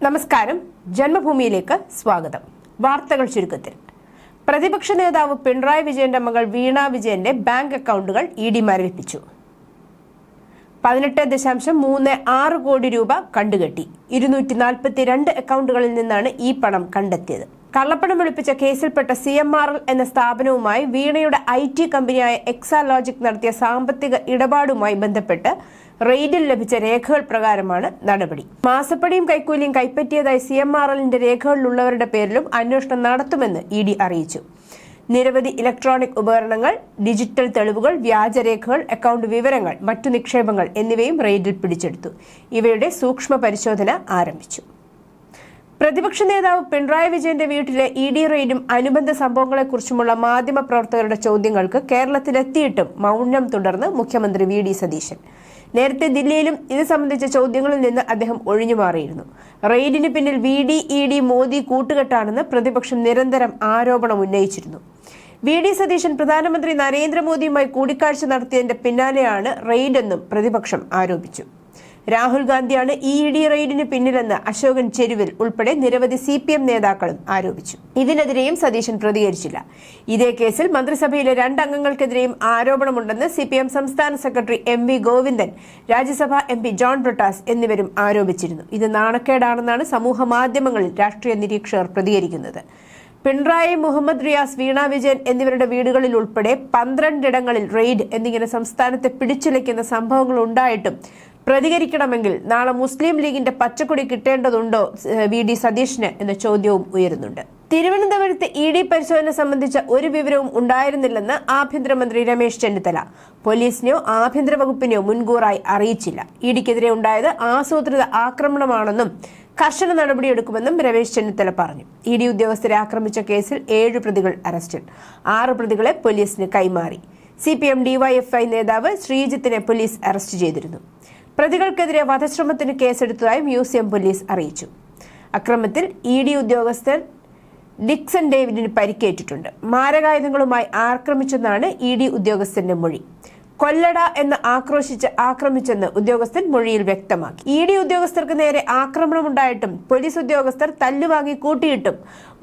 നമസ്കാരം. ജന്മഭൂമിയിലേക്ക് സ്വാഗതം. വാർത്തകൾ ചുരുക്കത്തിൽ. പ്രതിപക്ഷ നേതാവ് പിണറായി വിജയന്റെ മകൾ വീണ വിജയന്റെ ബാങ്ക് അക്കൗണ്ടുകൾ ഇഡി മരവിപ്പിച്ചു. 18.36 കോടി രൂപ കണ്ടുകെട്ടി. 242 അക്കൗണ്ടുകളിൽ നിന്നാണ് ഈ പണം കണ്ടെത്തിയത്. കള്ളപ്പണം വെളുപ്പിച്ച കേസിൽപ്പെട്ട CMRL എന്ന സ്ഥാപനവുമായി വീണയുടെ IT കമ്പനിയായ എക്സാലോജിക് നടത്തിയ സാമ്പത്തിക ഇടപാടുമായി ബന്ധപ്പെട്ട് റെയ്ഡിൽ ലഭിച്ച രേഖകൾ പ്രകാരമാണ് നടപടി. മാസപ്പടിയും കൈക്കൂലിയും കൈപ്പറ്റിയതായി CMRLന്റെ രേഖകളിലുള്ളവരുടെ പേരിലും അന്വേഷണം നടത്തുമെന്ന് ED അറിയിച്ചു. നിരവധി ഇലക്ട്രോണിക് ഉപകരണങ്ങൾ, ഡിജിറ്റൽ തെളിവുകൾ, വ്യാജരേഖകൾ, അക്കൗണ്ട് വിവരങ്ങൾ, മറ്റു നിക്ഷേപങ്ങൾ എന്നിവയും റെയ്ഡിൽ പിടിച്ചെടുത്തു. ഇവയുടെ സൂക്ഷ്മ പരിശോധന ആരംഭിച്ചു. പ്രതിപക്ഷ നേതാവ് പിണറായി വിജയന്റെ വീട്ടിലെ ED റെയ്ഡും അനുബന്ധ സംഭവങ്ങളെക്കുറിച്ചുമുള്ള മാധ്യമപ്രവർത്തകരുടെ ചോദ്യങ്ങൾക്ക് കേരളത്തിലെത്തിയിട്ടും മൗനം തുടർന്ന് മുഖ്യമന്ത്രി VD സതീശൻ. നേരത്തെ ദില്ലിയിലും ഇത് സംബന്ധിച്ച ചോദ്യങ്ങളിൽ നിന്ന് അദ്ദേഹം ഒഴിഞ്ഞുമാറിയിരുന്നു. റെയ്ഡിന് പിന്നിൽ VD, ED, മോദി കൂട്ടുകെട്ടാണെന്ന് പ്രതിപക്ഷം നിരന്തരം ആരോപണം ഉന്നയിച്ചിരുന്നു. VD സതീശൻ പ്രധാനമന്ത്രി നരേന്ദ്രമോദിയുമായി കൂടിക്കാഴ്ച നടത്തിയതിന്റെ പിന്നാലെയാണ് റെയ്ഡെന്നും പ്രതിപക്ഷം ആരോപിച്ചു. രാഹുൽ ഗാന്ധിയാണ് ED റെയ്ഡിന് പിന്നിലെന്ന് അശോകൻ ചെരുവിൽ ഉൾപ്പെടെ നിരവധി CPM നേതാക്കളും ആരോപിച്ചു. ഇതിനെതിരെയും സതീശൻ പ്രതികരിച്ചില്ല. ഇതേ കേസിൽ മന്ത്രിസഭയിലെ 2 അംഗങ്ങൾക്കെതിരെയും ആരോപണമുണ്ടെന്ന് CPM സംസ്ഥാന സെക്രട്ടറി MV ഗോവിന്ദൻ, രാജ്യസഭാ MP ജോൺ ബ്രിട്ടാസ് എന്നിവരും ആരോപിച്ചിരുന്നു. ഇത് നാണക്കേടാണെന്നാണ് സമൂഹ മാധ്യമങ്ങളിൽ രാഷ്ട്രീയ നിരീക്ഷകർ പ്രതികരിക്കുന്നത്. പിണറായി, മുഹമ്മദ് റിയാസ്, വീണ വിജയൻ എന്നിവരുടെ വീടുകളിൽ ഉൾപ്പെടെ 12 ഇടങ്ങളിൽ റെയ്ഡ് എന്നിങ്ങനെ സംസ്ഥാനത്തെ പിടിച്ചുലയ്ക്കുന്ന സംഭവങ്ങൾ ഉണ്ടായിട്ടും പ്രതികരിക്കണമെങ്കിൽ നാളെ മുസ്ലിം ലീഗിന്റെ പച്ചക്കൊടി കിട്ടേണ്ടതുണ്ടോ VD സതീഷിന് എന്ന ചോദ്യവും ഉയരുന്നുണ്ട്. തിരുവനന്തപുരത്ത് ED പരിശോധന സംബന്ധിച്ച ഒരു വിവരവും ഉണ്ടായിരുന്നില്ലെന്ന് ആഭ്യന്തരമന്ത്രി രമേശ് ചെന്നിത്തല. പോലീസിനെയോ ആഭ്യന്തര വകുപ്പിനെയോ മുൻകൂറായി അറിയിച്ചില്ല. EDക്കെതിരെ ഉണ്ടായത് ആസൂത്രിത ആക്രമണമാണെന്നും കർശന നടപടിയെടുക്കുമെന്നും രമേശ് ചെന്നിത്തല പറഞ്ഞു. ED ഉദ്യോഗസ്ഥരെ ആക്രമിച്ച കേസിൽ 7 പ്രതികൾ അറസ്റ്റിൽ. 6 പ്രതികളെ പോലീസിന് കൈമാറി. CPM DYFI നേതാവ് ശ്രീജിത്തിനെ പോലീസ് അറസ്റ്റ് ചെയ്തിരുന്നു. പ്രതികൾക്കെതിരെ വധശ്രമത്തിന് കേസെടുത്തതായി മ്യൂസിയം പോലീസ് അറിയിച്ചു. അക്രമത്തിൽ ED ഉദ്യോഗസ്ഥൻ ഡിക്സൺ ഡേവിഡിന് പരിക്കേറ്റിട്ടുണ്ട്. മാരകായുധങ്ങളുമായി ആക്രമിച്ചെന്നാണ് ED ഉദ്യോഗസ്ഥന്റെ മൊഴി. കൊല്ലട എന്ന് ആക്രമിച്ചെന്ന് ഉദ്യോഗസ്ഥൻ മൊഴിയിൽ വ്യക്തമാക്കി. ED ഉദ്യോഗസ്ഥർക്ക് നേരെ ആക്രമണമുണ്ടായിട്ടും പോലീസ് ഉദ്യോഗസ്ഥർ തല്ലുവാങ്ങി കൂട്ടിയിട്ടും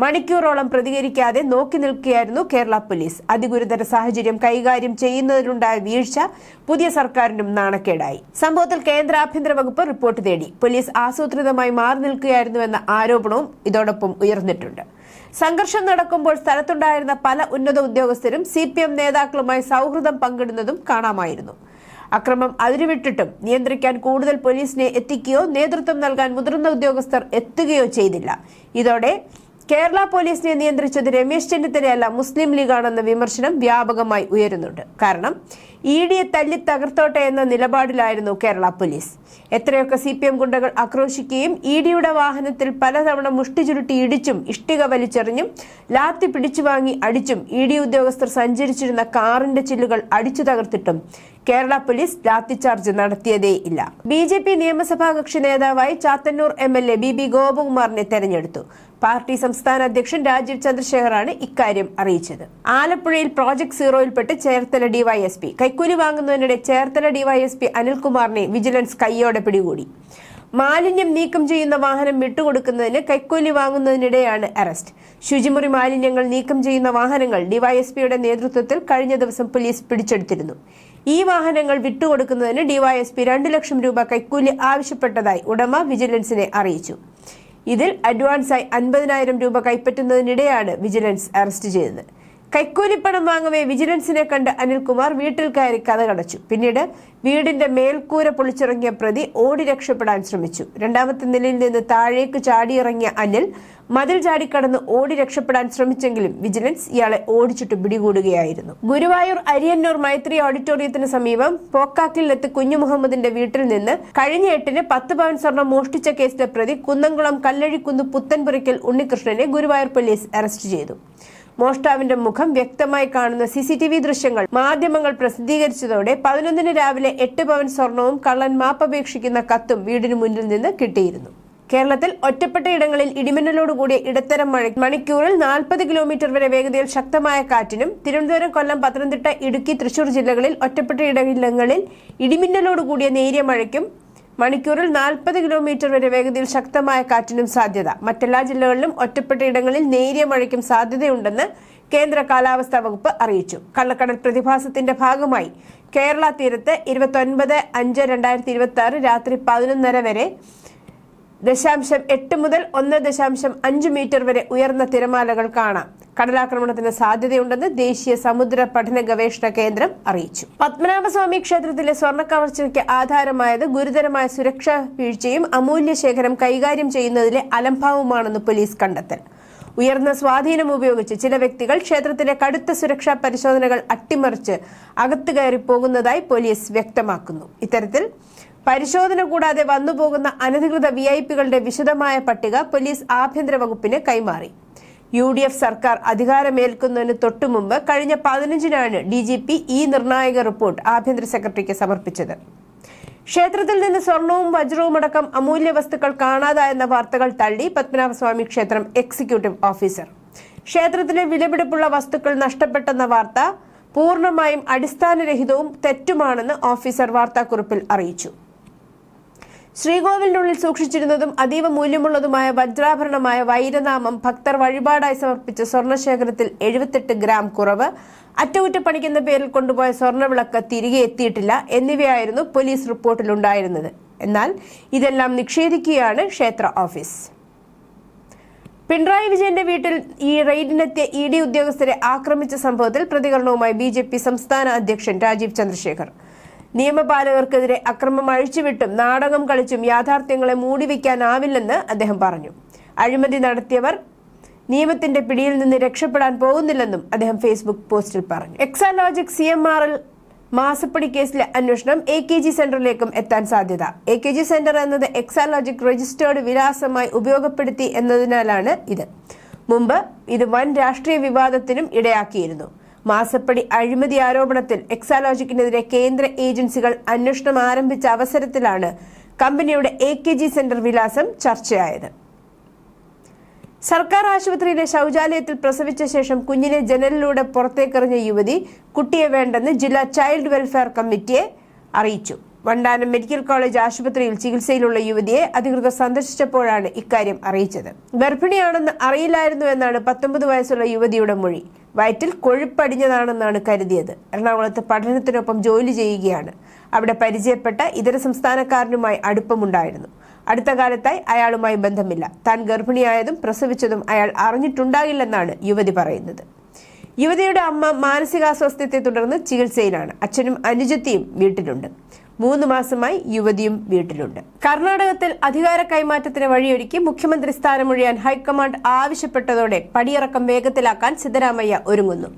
മണിക്കൂറോളം പ്രതികരിക്കാതെ നോക്കി നിൽക്കുകയായിരുന്നു കേരള പോലീസ്. അതിഗുരുതര സാഹചര്യം കൈകാര്യം ചെയ്യുന്നതിലുണ്ടായ വീഴ്ച പുതിയ സർക്കാരിനും നാണക്കേടായി. സംഭവത്തിൽ കേന്ദ്ര ആഭ്യന്തര വകുപ്പ് റിപ്പോർട്ട് തേടി. പോലീസ് ആസൂത്രിതമായി മാറി നിൽക്കുകയായിരുന്നുവെന്ന ആരോപണവും ഇതോടൊപ്പം ഉയർന്നിട്ടുണ്ട്. സംഘർഷം നടക്കുമ്പോൾ സ്ഥലത്തുണ്ടായിരുന്ന പല ഉന്നത ഉദ്യോഗസ്ഥരും CPM നേതാക്കളുമായി സൗഹൃദം പങ്കിടുന്നതും കാണാമായിരുന്നു. അക്രമം അതിരുവിട്ടിട്ടും നിയന്ത്രിക്കാൻ കൂടുതൽ പോലീസിനെ എത്തിക്കുകയോ നേതൃത്വം നൽകാൻ മുതിർന്ന ഉദ്യോഗസ്ഥർ എത്തുകയോ ചെയ്തില്ല. ഇതോടെ കേരള പോലീസിനെ നിയന്ത്രിച്ചത് രമേശ് ചെന്നിത്തലയല്ല, മുസ്ലിം ലീഗാണെന്ന വിമർശനം വ്യാപകമായി ഉയരുന്നുണ്ട്. കാരണം EDയെ തല്ലി തകർത്തോട്ടെ എന്ന നിലപാടിലായിരുന്നു കേരള പോലീസ്. എത്രയൊക്കെ CPM ഗുണ്ടകൾ ആക്രോശിക്കുകയും EDയുടെ വാഹനത്തിൽ പലതവണ മുഷ്ടി ചുരുട്ടി ഇടിച്ചും ഇഷ്ടിക വലിച്ചെറിഞ്ഞും ലാത്തി പിടിച്ചു വാങ്ങി അടിച്ചും ED ഉദ്യോഗസ്ഥർ സഞ്ചരിച്ചിരുന്ന കാറിന്റെ ചില്ലുകൾ അടിച്ചു തകർത്തിട്ടും കേരള പോലീസ് ലാത്തിചാർജ് നടത്തിയതേ ഇല്ല. BJP നിയമസഭാ കക്ഷി നേതാവായി ചാത്തന്നൂർ MLA BB ഗോപകുമാറിനെ തെരഞ്ഞെടുത്തു. പാർട്ടി സംസ്ഥാന അധ്യക്ഷൻ രാജീവ് ചന്ദ്രശേഖറാണ് ഇക്കാര്യം അറിയിച്ചത്. ആലപ്പുഴയിൽ പ്രോജക്ട് സീറോയിൽപ്പെട്ട് ചേർത്തല DYSP കൈക്കൂലി വാങ്ങുന്നതിനിടെ ചേർത്തല DYSP അനിൽകുമാറിനെ വിജിലൻസ് കൈയോടെ പിടികൂടി. മാലിന്യം നീക്കം ചെയ്യുന്ന വാഹനം വിട്ടുകൊടുക്കുന്നതിന് കൈക്കൂലി വാങ്ങുന്നതിനിടെയാണ് അറസ്റ്റ്. ശുചിമുറി മാലിന്യങ്ങൾ നീക്കം ചെയ്യുന്ന വാഹനങ്ങൾ DYSPയുടെ നേതൃത്വത്തിൽ കഴിഞ്ഞ ദിവസം പോലീസ് പിടിച്ചെടുത്തിരുന്നു. ഈ വാഹനങ്ങൾ വിട്ടുകൊടുക്കുന്നതിന് DYSP 2 ലക്ഷം രൂപ കൈക്കൂലി ആവശ്യപ്പെട്ടതായി ഉടമ വിജിലൻസിനെ അറിയിച്ചു. ഇതിൽ അഡ്വാൻസായി 50,000 രൂപ കൈപ്പറ്റുന്നതിനിടെയാണ് വിജിലൻസ് അറസ്റ്റ് ചെയ്തത്. കൈക്കൂലിപ്പണം വാങ്ങവേ വിജിലൻസിനെ കണ്ട് അനിൽകുമാർ വീട്ടിൽ കയറി കതകടച്ചു. പിന്നീട് വീടിന്റെ മേൽക്കൂര പൊളിച്ചിറങ്ങിയ പ്രതി ഓടി രക്ഷപ്പെടാൻ ശ്രമിച്ചു. 2ാമത്തെ നിലയിൽ നിന്ന് താഴേക്ക് ചാടിയിറങ്ങിയ അനിൽ മതിൽ ചാടിക്കടന്ന് ഓടി രക്ഷപ്പെടാൻ ശ്രമിച്ചെങ്കിലും വിജിലൻസ് ഇയാളെ ഓടിച്ചിട്ട് പിടികൂടുകയായിരുന്നു. ഗുരുവായൂർ അരിയന്നൂർ മൈത്രി ഓഡിറ്റോറിയത്തിന് സമീപം പോക്കാക്കിലെത്ത് കുഞ്ഞുമുഹമ്മദിന്റെ വീട്ടിൽ നിന്ന് കഴിഞ്ഞ 8-ന് 10 പവൻ സ്വർണം മോഷ്ടിച്ച കേസിലെ പ്രതി കുന്നംകുളം കല്ലഴിക്കുന്ന് പുത്തൻപുരയ്ക്കൽ ഉണ്ണികൃഷ്ണനെ ഗുരുവായൂർ പോലീസ് അറസ്റ്റ് ചെയ്തു. മോഷ്ടാവിന്റെ മുഖം വ്യക്തമായി കാണുന്ന CCTV ദൃശ്യങ്ങൾ മാധ്യമങ്ങൾ പ്രസിദ്ധീകരിച്ചതോടെ 11-ന് രാവിലെ 8 പവൻ സ്വർണവും കള്ളൻ മാപ്പപേക്ഷിക്കുന്ന കത്തും വീടിന് മുന്നിൽ നിന്ന് കിട്ടിയിരുന്നു. കേരളത്തിൽ ഒറ്റപ്പെട്ട ഇടങ്ങളിൽ ഇടിമിന്നലോടുകൂടിയ ഇടത്തരം മഴ, മണിക്കൂറിൽ 40 കിലോമീറ്റർ വരെ വേഗതയിൽ ശക്തമായ കാറ്റിനും തിരുവനന്തപുരം, കൊല്ലം, പത്തനംതിട്ട, ഇടുക്കി, തൃശൂർ ജില്ലകളിൽ ഒറ്റപ്പെട്ട ഇടങ്ങളിൽ ഇടിമിന്നലോടുകൂടിയ നേരിയ മഴയ്ക്കും മണിക്കൂറിൽ 40 കിലോമീറ്റർ വരെ വേഗതയിൽ ശക്തമായ കാറ്റിനും സാധ്യത. മറ്റെല്ലാ ജില്ലകളിലും ഒറ്റപ്പെട്ട ഇടങ്ങളിൽ നേരിയ മഴയ്ക്കും സാധ്യതയുണ്ടെന്ന് കേന്ദ്ര കാലാവസ്ഥാ വകുപ്പ് അറിയിച്ചു. കള്ളക്കടൽ പ്രതിഭാസത്തിന്റെ ഭാഗമായി കേരള തീരത്ത് 29/5/2026 രാത്രി 11:30 വരെ 0.8 മുതൽ 1.5 മീറ്റർ വരെ ഉയർന്ന തിരമാലകൾ കാണാം. കടലാക്രമണത്തിന് സാധ്യതയുണ്ടെന്ന് ദേശീയ സമുദ്ര പഠന ഗവേഷണ കേന്ദ്രം അറിയിച്ചു. പത്മനാഭസ്വാമി ക്ഷേത്രത്തിലെ സ്വർണ്ണ കവർച്ചയ്ക്ക് ആധാരമായത് ഗുരുതരമായ സുരക്ഷാ വീഴ്ചയും അമൂല്യ ശേഖരം കൈകാര്യം ചെയ്യുന്നതിലെ അലംഭാവമാണെന്ന് പോലീസ് കണ്ടെത്തൽ. ഉയർന്ന സ്വാധീനം ഉപയോഗിച്ച് ചില വ്യക്തികൾ ക്ഷേത്രത്തിലെ കടുത്ത സുരക്ഷാ പരിശോധനകൾ അട്ടിമറിച്ച് അകത്തു കയറി പോകുന്നതായി പോലീസ് വ്യക്തമാക്കുന്നു. ഇത്തരത്തിൽ പരിശോധന കൂടാതെ വന്നുപോകുന്ന അനധികൃത വിഐപികളുടെ വിശദമായ പട്ടിക പോലീസ് ആഭ്യന്തര വകുപ്പിന് കൈമാറി. UDF സർക്കാർ അധികാരമേൽക്കുന്നതിന് തൊട്ടുമുമ്പ് കഴിഞ്ഞ 15-നാണ് DGP ഈ നിർണായക റിപ്പോർട്ട് ആഭ്യന്തര സെക്രട്ടറിക്ക് സമർപ്പിച്ചത്. ക്ഷേത്രത്തിൽ നിന്ന് സ്വർണവും വജ്രവും അടക്കം അമൂല്യ വസ്തുക്കൾ കാണാതായെന്ന വാർത്തകൾ തള്ളി പത്മനാഭസ്വാമി ക്ഷേത്രം എക്സിക്യൂട്ടീവ് ഓഫീസർ. ക്ഷേത്രത്തിലെ വിലപിടിപ്പുള്ള വസ്തുക്കൾ നഷ്ടപ്പെട്ടെന്ന വാർത്ത പൂർണ്ണമായും അടിസ്ഥാനരഹിതവും തെറ്റുമാണെന്ന് ഓഫീസർ വാർത്താക്കുറിപ്പിൽ അറിയിച്ചു. ശ്രീകോവിലിനുള്ളിൽ സൂക്ഷിച്ചിരുന്നതും അതീവ മൂല്യമുള്ളതുമായ വജ്രാഭരണമായ വൈരനാമം ഭക്തർ വഴിപാടായി സമർപ്പിച്ച സ്വർണശേഖരത്തിൽ 78 ഗ്രാം കുറവ്, അറ്റകുറ്റപ്പണിക്കെന്ന പേരിൽ കൊണ്ടുപോയ സ്വർണ്ണവിളക്ക് തിരികെ എത്തിയിട്ടില്ല എന്നിവയായിരുന്നു പോലീസ് റിപ്പോർട്ടിലുണ്ടായിരുന്നത്. എന്നാൽ ഇതെല്ലാം നിഷേധിക്കുകയാണ് ക്ഷേത്ര ഓഫീസ്. പിണറായി വിജയന്റെ വീട്ടിൽ ഈ റെയ്ഡിനെത്തിയ ED ഉദ്യോഗസ്ഥരെ ആക്രമിച്ച സംഭവത്തിൽ പ്രതികരണവുമായി BJP സംസ്ഥാന അധ്യക്ഷൻ രാജീവ് ചന്ദ്രശേഖർ. നിയമപാലകർക്കെതിരെ അക്രമം അഴിച്ചുവിട്ടും നാടകം കളിച്ചും യാഥാർത്ഥ്യങ്ങളെ മൂടിവെക്കാനാവില്ലെന്ന് അദ്ദേഹം പറഞ്ഞു. അഴിമതി നടത്തിയവർ നിയമത്തിന്റെ പിടിയിൽ നിന്ന് രക്ഷപ്പെടാൻ പോകുന്നില്ലെന്നും അദ്ദേഹം ഫേസ്ബുക്ക് പോസ്റ്റിൽ പറഞ്ഞു. എക്സാലോജിക് CMRL മാസപ്പടി കേസിലെ അന്വേഷണം AKG സെന്ററിലേക്കും എത്താൻ സാധ്യത. AKG സെന്റർ എന്നത് എക്സാലോജിക് രജിസ്റ്റേർഡ് വിലാസമായി ഉപയോഗപ്പെടുത്തി എന്നതിനാലാണ് ഇത്. മുമ്പ് ഇത് വൻ രാഷ്ട്രീയ വിവാദത്തിനും ഇടയാക്കിയിരുന്നു. മാസപ്പടി അഴിമതി ആരോപണത്തിൽ എക്സാലോജിക്കിനെതിരെ കേന്ദ്ര ഏജൻസികൾ അന്വേഷണം ആരംഭിച്ച അവസരത്തിലാണ് കമ്പനിയുടെ AKG സെന്റർ വിലാസം ചർച്ചയായത്. സർക്കാർ ആശുപത്രിയിലെ ശൗചാലയത്തിൽ പ്രസവിച്ച ശേഷം കുഞ്ഞിനെ ജനലിലൂടെ പുറത്തേക്കെറിഞ്ഞ യുവതി കുട്ടിയെ വേണ്ടെന്ന് ജില്ലാ ചൈൽഡ് വെൽഫെയർ കമ്മിറ്റിയെ അറിയിച്ചു. വണ്ടാനം മെഡിക്കൽ കോളേജ് ആശുപത്രിയിൽ ചികിത്സയിലുള്ള യുവതിയെ അധികൃതർ സന്ദർശിച്ചപ്പോഴാണ് ഇക്കാര്യം അറിയിച്ചത്. ഗർഭിണിയാണെന്ന് അറിയില്ലായിരുന്നു എന്നാണ് 19 വയസ്സുള്ള യുവതിയുടെ മൊഴി. വയറ്റിൽ കൊഴുപ്പടിഞ്ഞതാണെന്നാണ് കരുതിയത്. എറണാകുളത്ത് പഠനത്തിനൊപ്പം ജോലി ചെയ്യുകയാണ്. അവിടെ പരിചയപ്പെട്ട ഇതര സംസ്ഥാനക്കാരനുമായി അടുപ്പമുണ്ടായിരുന്നു. അടുത്ത കാലത്തായി അയാളുമായി ബന്ധമില്ല. താൻ ഗർഭിണിയായതും പ്രസവിച്ചതും അയാൾ അറിഞ്ഞിട്ടുണ്ടാകില്ലെന്നാണ് യുവതി പറയുന്നത്. യുവതിയുടെ അമ്മ മാനസികാസ്വാസ്ഥ്യത്തെ തുടർന്ന് ചികിത്സയിലാണ്. അച്ഛനും അനുജത്തിയും വീട്ടിലുണ്ട്. 3 മാസമായി യുവതിയും വീട്ടിലുണ്ട്. കർണാടകത്തിൽ അധികാര കൈമാറ്റത്തിന് വഴിയൊരുക്കി മുഖ്യമന്ത്രി സ്ഥാനമൊഴിയാൻ ഹൈക്കമാൻഡ് ആവശ്യപ്പെട്ടതോടെ പടിയിറക്കം വേഗത്തിലാക്കാൻ സിദ്ധരാമയ്യ ഒരുങ്ങുന്നു.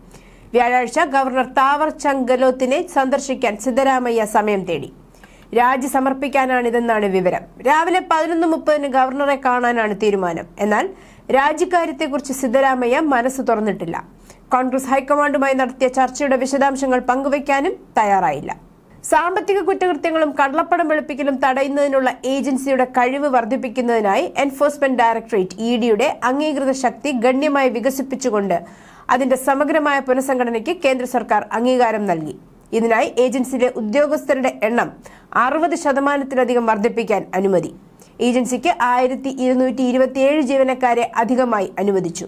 വ്യാഴാഴ്ച ഗവർണർ താവർ ചന്ദ് ഗെഹ്ലോട്ടിനെ സന്ദർശിക്കാൻ സിദ്ധരാമയ്യ സമയം തേടി. രാജി സമർപ്പിക്കാനാണിതെന്നാണ് വിവരം. രാവിലെ 11:30 ഗവർണറെ കാണാനാണ് തീരുമാനം. എന്നാൽ രാജിക്കാര്യത്തെക്കുറിച്ച് സിദ്ധരാമയ്യ മനസ്സ് തുറന്നിട്ടില്ല. കോൺഗ്രസ് ഹൈക്കമാൻഡുമായി നടത്തിയ ചർച്ചയുടെ വിശദാംശങ്ങൾ പങ്കുവയ്ക്കാനും തയ്യാറായില്ല. സാമ്പത്തിക കുറ്റകൃത്യങ്ങളും കള്ളപ്പണം വെളുപ്പിക്കലും തടയുന്നതിനുള്ള ഏജൻസിയുടെ കഴിവ് വർദ്ധിപ്പിക്കുന്നതിനായി എൻഫോഴ്സ്മെന്റ് ഡയറക്ടറേറ്റ് EDയുടെ അംഗീകൃത ശക്തി ഗണ്യമായി വികസിപ്പിച്ചുകൊണ്ട് അതിന്റെ സമഗ്രമായ പുനഃസംഘടനയ്ക്ക് കേന്ദ്ര സർക്കാർ അംഗീകാരം നൽകി. ഇതിനായി ഏജൻസിയിലെ ഉദ്യോഗസ്ഥരുടെ എണ്ണം 60% വർദ്ധിപ്പിക്കാൻ അനുമതി. ഏജൻസിക്ക് 1227 ജീവനക്കാരെ അധികമായി അനുവദിച്ചു.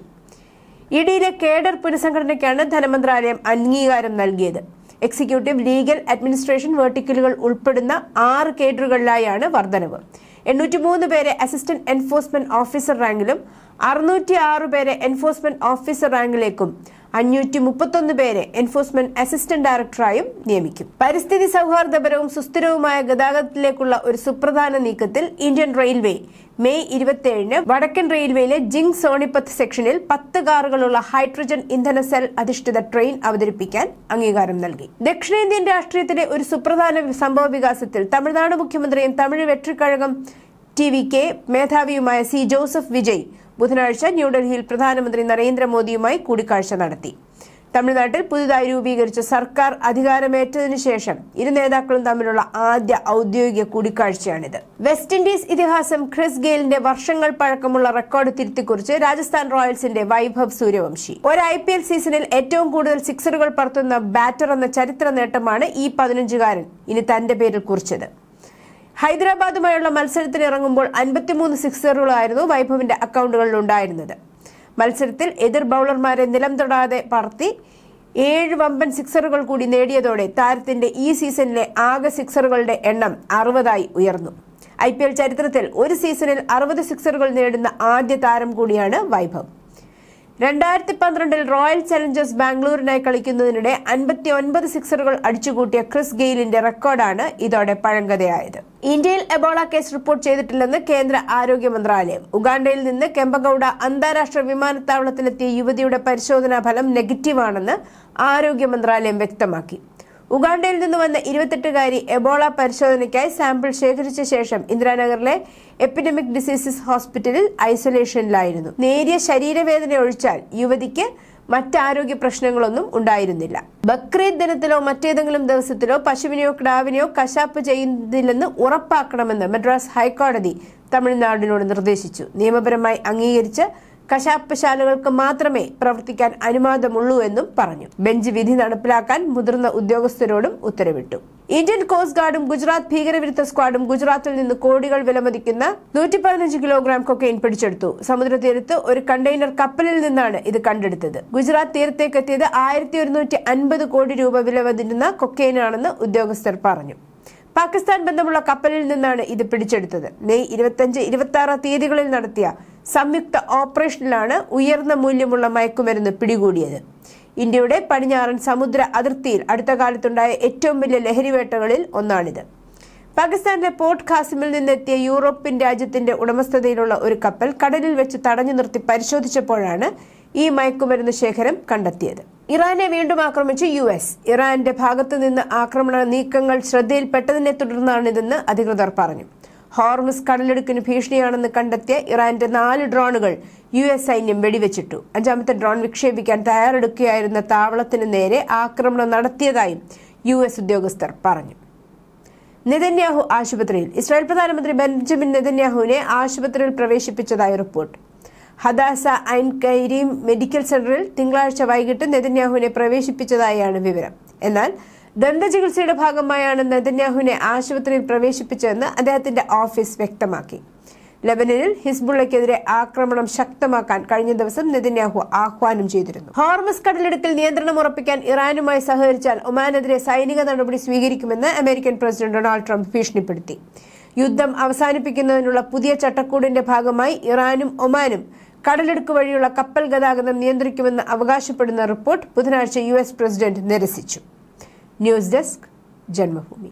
EDയിലെ കേഡർ പുനഃസംഘടനയ്ക്കാണ് ധനമന്ത്രാലയം അംഗീകാരം നൽകിയത്. എക്സിക്യൂട്ടീവ്, ലീഗൽ, അഡ്മിനിസ്ട്രേഷൻ വെർട്ടിക്കലുകൾ ഉൾപ്പെടുന്ന 6 കേഡറുകളിലായാണ് വർധനവ്. 803 പേരെ അസിസ്റ്റന്റ് എൻഫോഴ്സ്മെന്റ് ഓഫീസർ റാങ്കിലും 606 പേരെ എൻഫോഴ്സ്മെന്റ് ഓഫീസർ റാങ്കിലേക്കും 531 പേരെ എൻഫോഴ്സ്മെന്റ് അസിസ്റ്റന്റ് ഡയറക്ടറായും നിയമിക്കും. പരിസ്ഥിതി സൗഹാർദ്ദപരവും സുസ്ഥിരവുമായ ഗതാഗതത്തിലേക്കുള്ള ഒരു സുപ്രധാന നീക്കത്തിൽ ഇന്ത്യൻ റെയിൽവേ മെയ് 27-ന് വടക്കൻ റെയിൽവേയിലെ ജിങ് സോണിപത്ത് സെക്ഷനിൽ 10 കാറുകളുള്ള ഹൈഡ്രജൻ ഇന്ധന സെൽ അധിഷ്ഠിത ട്രെയിൻ അവതരിപ്പിക്കാൻ അംഗീകാരം നൽകി. ദക്ഷിണേന്ത്യൻ രാഷ്ട്രീയത്തിലെ ഒരു സുപ്രധാന സംഭവ വികാസത്തിൽ തമിഴ്നാട് മുഖ്യമന്ത്രിയും തമിഴ് വെട്രിക്കഴകം TVK മേധാവിയുമായ C. ജോസഫ് വിജയ് ബുധനാഴ്ച ന്യൂഡൽഹിയിൽ പ്രധാനമന്ത്രി നരേന്ദ്രമോദിയുമായി കൂടിക്കാഴ്ച നടത്തി. തമിഴ്നാട്ടിൽ പുതുതായി രൂപീകരിച്ച സർക്കാർ അധികാരമേറ്റതിനു ശേഷം ഇരു നേതാക്കളും തമ്മിലുള്ള ആദ്യ ഔദ്യോഗിക കൂടിക്കാഴ്ചയാണിത്. വെസ്റ്റ് ഇൻഡീസ് ഇതിഹാസം ക്രിസ് ഗെയിലിന്റെ വർഷങ്ങൾ പഴക്കമുള്ള റെക്കോർഡ് തിരുത്തിക്കുറിച്ച് രാജസ്ഥാൻ റോയൽസിന്റെ വൈഭവ് സൂര്യവംശി. ഒരു IPL സീസണിൽ ഏറ്റവും കൂടുതൽ സിക്സറുകൾ പറത്തുന്ന ബാറ്റർ എന്ന ചരിത്ര നേട്ടമാണ് ഈ 15-കാരൻ ഇനി തന്റെ പേരിൽ കുറിച്ചത്. ഹൈദരാബാദുമായുള്ള മത്സരത്തിന് ഇറങ്ങുമ്പോൾ 53 സിക്സറുകളായിരുന്നു വൈഭവിന്റെ അക്കൗണ്ടുകളിൽ ഉണ്ടായിരുന്നത്. മത്സരത്തിൽ എതിർ ബൌളർമാരെ നിലം തൊടാതെ പറത്തി 7 വമ്പൻ സിക്സറുകൾ കൂടി നേടിയതോടെ താരത്തിന്റെ ഈ സീസണിലെ ആകെ സിക്സറുകളുടെ എണ്ണം 60 ഉയർന്നു. IPL ചരിത്രത്തിൽ ഒരു സീസണിൽ 60 സിക്സറുകൾ നേടുന്ന ആദ്യ താരം കൂടിയാണ് വൈഭവ്. 2012 റോയൽ ചലഞ്ചേഴ്സ് ബാംഗ്ലൂരിനായി കളിക്കുന്നതിനിടെ 59 സിക്സറുകൾ അടിച്ചുകൂട്ടിയ ക്രിസ് ഗെയിലിന്റെ റെക്കോർഡാണ് ഇതോടെ പഴങ്കഥയായത്. ഇന്ത്യയിൽ എബോള കേസ് റിപ്പോർട്ട് ചെയ്തിട്ടില്ലെന്ന് കേന്ദ്ര ആരോഗ്യ മന്ത്രാലയം. ഉഗാണ്ടയിൽ നിന്ന് കെമ്പഗൌഡ അന്താരാഷ്ട്ര വിമാനത്താവളത്തിലെത്തിയ യുവതിയുടെ പരിശോധനാ ഫലം നെഗറ്റീവാണെന്ന് ആരോഗ്യ മന്ത്രാലയം വ്യക്തമാക്കി. ഉഗാണ്ടയിൽ നിന്ന് വന്ന 28-കാരി എബോള പരിശോധനയ്ക്കായി സാമ്പിൾ ശേഖരിച്ച ശേഷം ഇന്ദിരാനഗറിലെ എപ്പിഡമിക് ഡിസീസസ് ഹോസ്പിറ്റലിൽ ഐസൊലേഷനിലായിരുന്നു. നേരിയ ശരീരവേദന ഒഴിച്ചാൽ യുവതിക്ക് മറ്റാരോഗ്യ പ്രശ്നങ്ങളൊന്നും ഉണ്ടായിരുന്നില്ല. ബക്രീദ് ദിനത്തിലോ മറ്റേതെങ്കിലും ദിവസത്തിലോ പശുവിനെയോ കിടാവിനെയോ കശാപ്പ് ചെയ്യുന്നില്ലെന്ന് ഉറപ്പാക്കണമെന്ന് മദ്രാസ് ഹൈക്കോടതി തമിഴ്നാടിനോട് നിർദ്ദേശിച്ചു. നിയമപരമായി അംഗീകരിച്ച് കശാപ്പ് ശാലകൾക്ക് മാത്രമേ പ്രവർത്തിക്കാൻ അനുവാദമുള്ളൂ എന്നും പറഞ്ഞു. ബെഞ്ച് വിധി നടപ്പിലാക്കാൻ മുതിർന്ന ഉദ്യോഗസ്ഥരോടും ഉത്തരവിട്ടു. ഇന്ത്യൻ കോസ്റ്റ് ഗാർഡും ഗുജറാത്ത് ഭീകരവിരുദ്ധ സ്ക്വാഡും ഗുജറാത്തിൽ നിന്ന് കോടികൾ വിലമതിക്കുന്ന 115 കിലോഗ്രാം കൊക്കൈൻ പിടിച്ചെടുത്തു. സമുദ്രതീരത്ത് ഒരു കണ്ടെയ്നർ കപ്പലിൽ നിന്നാണ് ഇത് കണ്ടെടുത്തത്. ഗുജറാത്ത് തീരത്തേക്ക് എത്തിയത് 1150 കോടി രൂപ വില വരുന്ന കൊക്കൈനാണെന്ന് ഉദ്യോഗസ്ഥർ പറഞ്ഞു. പാകിസ്ഥാൻ ബന്ധമുള്ള കപ്പലിൽ നിന്നാണ് ഇത് പിടിച്ചെടുത്തത്. മെയ് 25, 26 തീയതികളിൽ നടത്തിയ സംയുക്ത ഓപ്പറേഷനിലാണ് ഉയർന്ന മൂല്യമുള്ള മയക്കുമരുന്ന് പിടികൂടിയത്. ഇന്ത്യയുടെ പടിഞ്ഞാറൻ സമുദ്ര അതിർത്തിയിൽ അടുത്ത കാലത്തുണ്ടായ ഏറ്റവും വലിയ ലഹരിവേട്ടകളിൽ ഒന്നാണിത്. പാകിസ്ഥാനിലെ പോർട്ട് ഖാസിമിൽ നിന്നെത്തിയ യൂറോപ്യൻ രാജ്യത്തിന്റെ ഉടമസ്ഥതയിലുള്ള ഒരു കപ്പൽ കടലിൽ വെച്ച് തടഞ്ഞു നിർത്തി പരിശോധിച്ചപ്പോഴാണ് ഈ മയക്കുമരുന്ന് ശേഖരം കണ്ടെത്തിയത്. ഇറാനെ വീണ്ടും ആക്രമിച്ച് US. ഇറാന്റെ ഭാഗത്തു നിന്ന് ആക്രമണ നീക്കങ്ങൾ ശ്രദ്ധയിൽപ്പെട്ടതിനെ തുടർന്നാണിതെന്ന് അധികൃതർ പറഞ്ഞു. ഹോർമുസ് കടലിടുക്കിന് ഭീഷണിയാണെന്ന് കണ്ടെത്തിയ ഇറാന്റെ 4 ഡ്രോണുകൾ US സൈന്യം വെടിവെച്ചിട്ടു. 5ാമത്തെ ഡ്രോൺ വിക്ഷേപിക്കാൻ തയ്യാറെടുക്കുകയായിരുന്ന താവളത്തിന് നേരെ ആക്രമണം നടത്തിയതായും US ഉദ്യോഗസ്ഥർ പറഞ്ഞു. നെതന്യാഹു ആശുപത്രിയിൽ. ഇസ്രായേൽ പ്രധാനമന്ത്രി ബെഞ്ചമിൻ നെതന്യാഹുവിനെ ആശുപത്രിയിൽ പ്രവേശിപ്പിച്ചതായി റിപ്പോർട്ട്. ഹദാസ ഐൻ കൈരീം മെഡിക്കൽ സെന്ററിൽ തിങ്കളാഴ്ച വൈകിട്ട് നെതന്യാഹുവിനെ പ്രവേശിപ്പിച്ചതായാണ് വിവരം. എന്നാൽ ദന്തചികിത്സയുടെ ഭാഗമായാണ് നെതന്യാഹുവിനെ ആശുപത്രിയിൽ പ്രവേശിപ്പിച്ചതെന്ന് അദ്ദേഹത്തിന്റെ ഓഫീസ് വ്യക്തമാക്കി. ലെബനനിൽ ഹിസ്ബുള്ളയ്ക്കെതിരെ ആക്രമണം ശക്തമാക്കാൻ കഴിഞ്ഞ ദിവസം നെതന്യാഹു ആഹ്വാനം ചെയ്തിരുന്നു. ഹോർമസ് കടലിടുക്കിൽ നിയന്ത്രണം ഉറപ്പിക്കാൻ ഇറാനുമായി സഹകരിച്ചാൽ ഒമാനെതിരെ സൈനിക നടപടി സ്വീകരിക്കുമെന്ന് അമേരിക്കൻ പ്രസിഡന്റ് ഡൊണാൾഡ് ട്രംപ് ഭീഷണിപ്പെടുത്തി. യുദ്ധം അവസാനിപ്പിക്കുന്നതിനുള്ള പുതിയ ചട്ടക്കൂടിന്റെ ഭാഗമായി ഇറാനും ഒമാനും കടലിടുക്ക് വഴിയുള്ള കപ്പൽ ഗതാഗതം നിയന്ത്രിക്കുമെന്ന് അവകാശപ്പെടുന്ന റിപ്പോർട്ട് ബുധനാഴ്ച US പ്രസിഡന്റ് നിരസിച്ചു. News desk Janmabhumi.